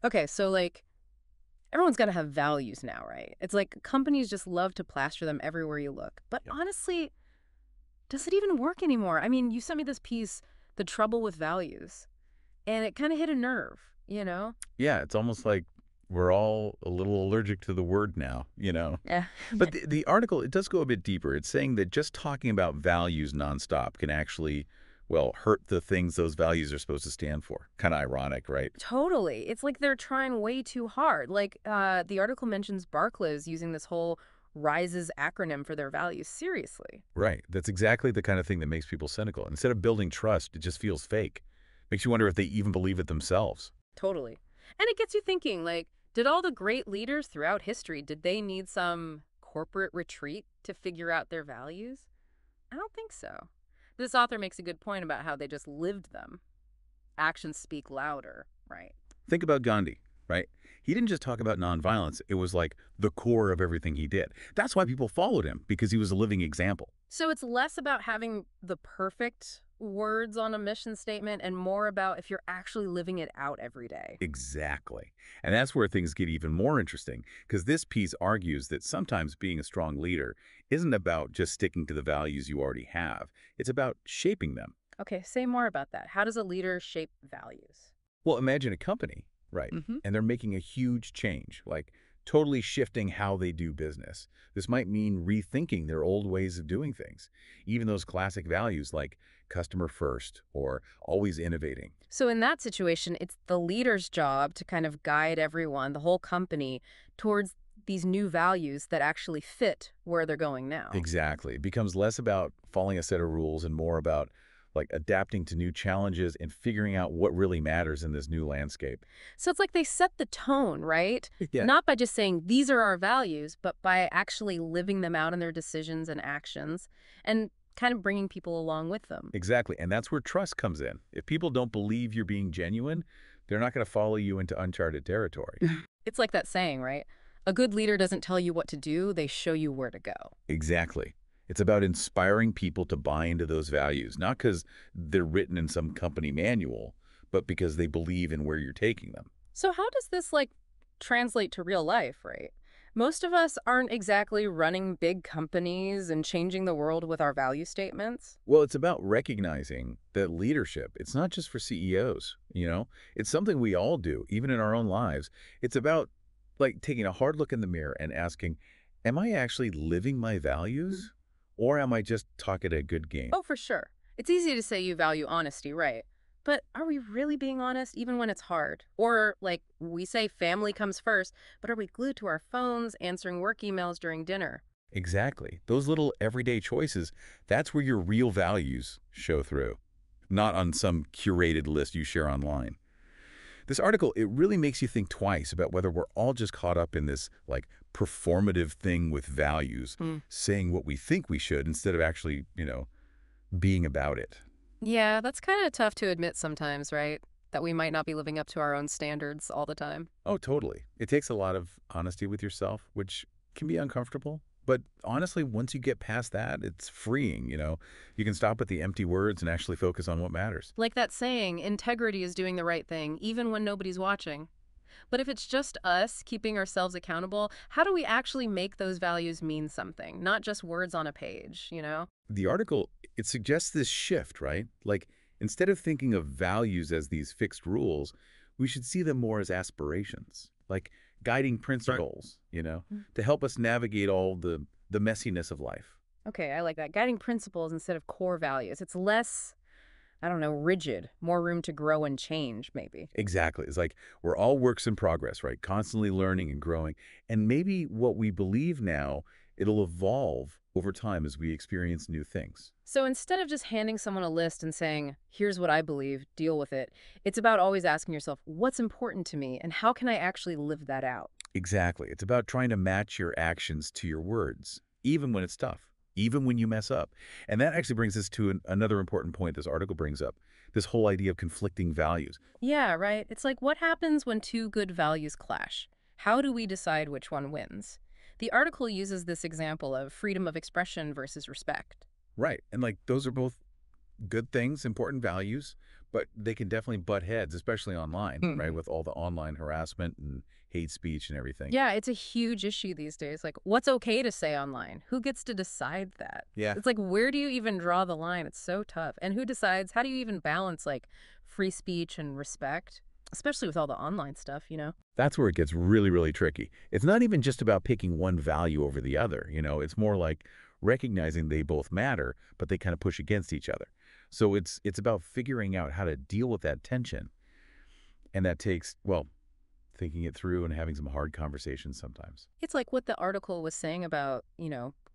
Okay, so like everyone's got to have values now, right? It's like companies just love to plaster them everywhere you look. But Yep. honestly, does it even work anymore? I mean, you sent me this piece, The Trouble with Values, and it kind of hit a nerve, you know? Yeah, it's almost like we're all a little allergic to the word now, you know. Yeah. But the article, it does go a bit deeper. It's saying that just talking about values nonstop can actually, well, hurt the things those values are supposed to stand for. Kind of ironic, right? Totally. It's like they're trying way too hard. Like, the article mentions Barclays using this whole RISES acronym for their values. Seriously. Right. That's exactly the kind of thing that makes people cynical. Instead of building trust, it just feels fake. Makes you wonder if they even believe it themselves. Totally. And it gets you thinking, like, did all the great leaders throughout history, did they need some corporate retreat to figure out their values? I don't think so. This author makes a good point about how they just lived them. Actions speak louder, right? Think about Gandhi, right? He didn't just talk about nonviolence. It was like the core of everything he did. That's why people followed him, because he was a living example. So it's less about having the perfect words on a mission statement and more about if you're actually living it out every day. Exactly. And that's where things get even more interesting, because this piece argues that sometimes being a strong leader isn't about just sticking to the values you already have. It's about shaping them. Okay, say more about that. How does a leader shape values? Well, imagine a company, right? Hmm. And they're making a huge change, like totally shifting how they do business. This might mean rethinking their old ways of doing things, even those classic values like customer first or always innovating. So in that situation, it's the leader's job to kind of guide everyone, the whole company, towards these new values that actually fit where they're going now. Exactly. It becomes less about following a set of rules and more about like adapting to new challenges and figuring out what really matters in this new landscape. So it's like they set the tone, right? Yeah, Not by just saying, these are our values, but by actually living them out in their decisions and actions and kind of bringing people along with them. exactly. And that's where trust comes in. If people don't believe you're being genuine, they're not going to follow you into uncharted territory. It's like that saying, right? A good leader doesn't tell you what to do, they show you where to go. Exactly. It's about inspiring people to buy into those values, not because they're written in some company manual, but because they believe in where you're taking them. So how does this like translate to real life, right? Most of us aren't exactly running big companies and changing the world with our value statements. Well, it's about recognizing that leadership, it's not just for CEOs, you know? It's something we all do, even in our own lives. It's about like taking a hard look in the mirror and asking, am I actually living my values or am I just talking a good game? Oh, for sure. It's easy to say you value honesty, right? But are we really being honest even when it's hard? Or, like, we say family comes first, but are we glued to our phones answering work emails during dinner? Exactly. Those little everyday choices, that's where your real values show through, not on some curated list you share online. This article, it really makes you think twice about whether we're all just caught up in this like performative thing with values, Hmm. saying what we think we should instead of actually, being about it. Yeah, that's kind of tough to admit sometimes, right? That we might not be living up to our own standards all the time. Oh, totally. It takes a lot of honesty with yourself, which can be uncomfortable. But honestly, once you get past that, it's freeing. You can stop with the empty words and actually focus on what matters. Like that saying, integrity is doing the right thing, even when nobody's watching. But if it's just us keeping ourselves accountable, how do we actually make those values mean something, not just words on a page, you know? The article, it suggests this shift, right? Like, instead of thinking of values as these fixed rules, we should see them more as aspirations, like guiding principles, Mm. to help us navigate all the messiness of life. Okay, I like that. Guiding principles instead of core values. It's less, I don't know, rigid, more room to grow and change, maybe. Exactly. It's like we're all works in progress, right? Constantly learning and growing. And maybe what we believe now, it'll evolve over time as we experience new things. So instead of just handing someone a list and saying, here's what I believe, deal with it, it's about always asking yourself, what's important to me and how can I actually live that out? Exactly. It's about trying to match your actions to your words, even when it's tough, even when you mess up. And that actually brings us to another important point this article brings up, this whole idea of conflicting values. Yeah, right. It's like what happens when two good values clash? How do we decide which one wins? The article uses this example of freedom of expression versus respect. Right. And like those are both good things, important values, But they can definitely butt heads, especially online, right, Mhm. with all the online harassment and hate speech and everything. Yeah, it's a huge issue these days. Like, what's okay to say online? Who gets to decide that? Yeah, It's like, where do you even draw the line? It's so tough. And who decides? How do you even balance like free speech and respect, especially with all the online stuff, you know? that's where it gets really, really tricky. It's not even just about picking one value over the other, it's more like recognizing they both matter, but they kind of push against each other. So it's about figuring out how to deal with that tension, and that takes, well, thinking it through and having some hard conversations sometimes. It's like what the article was saying about,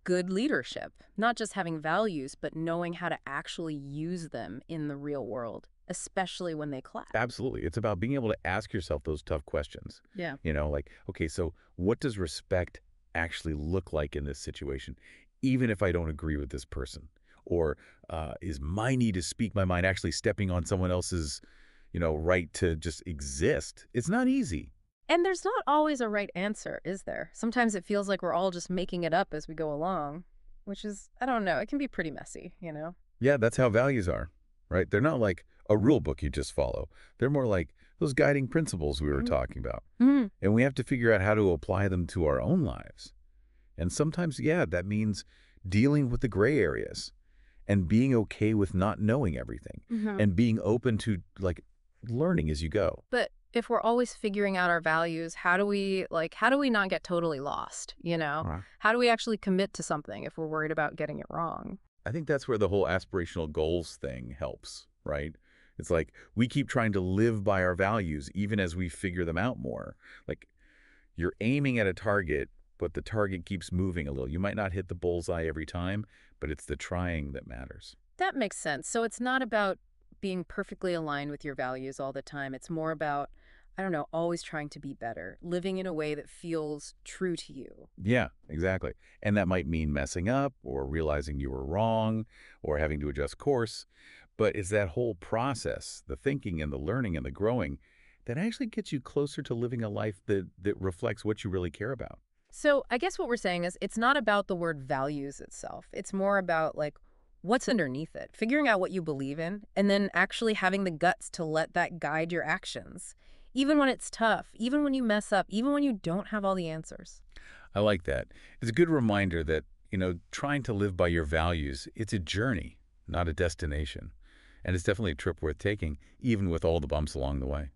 good leadership, not just having values, but knowing how to actually use them in the real world, especially when they clash. Absolutely. It's about being able to ask yourself those tough questions. Yeah. Like, okay, so what does respect actually look like in this situation, even if I don't agree with this person? Or is my need to speak my mind actually stepping on someone else's, right to just exist? It's not easy. And there's not always a right answer, is there? Sometimes it feels like we're all just making it up as we go along, which is, I don't know, it can be pretty messy, you know? Yeah, that's how values are, right? They're not like a rule book you just follow. They're more like those guiding principles we were Mhm. talking about. Mhm. And we have to figure out how to apply them to our own lives. And sometimes, yeah, that means dealing with the gray areas and being okay with not knowing everything Mhm. and being open to like learning as you go. But if we're always figuring out our values, how do we not get totally lost, you know? Right. How do we actually commit to something if we're worried about getting it wrong? I think that's where the whole aspirational goals thing helps, right? It's like we keep trying to live by our values even as we figure them out more. Like you're aiming at a target, but the target keeps moving a little. You might not hit the bullseye every time, but it's the trying that matters. That makes sense. So it's not about being perfectly aligned with your values all the time. It's more about, I don't know, always trying to be better, living in a way that feels true to you. Yeah, exactly. And that might mean messing up or realizing you were wrong or having to adjust course. But it's that whole process, the thinking and the learning and the growing, that actually gets you closer to living a life that reflects what you really care about. So I guess what we're saying is it's not about the word values itself. It's more about like what's underneath it, figuring out what you believe in, and then actually having the guts to let that guide your actions. Even when it's tough, even when you mess up, even when you don't have all the answers. I like that. It's a good reminder that, trying to live by your values, it's a journey, not a destination. And it's definitely a trip worth taking, even with all the bumps along the way.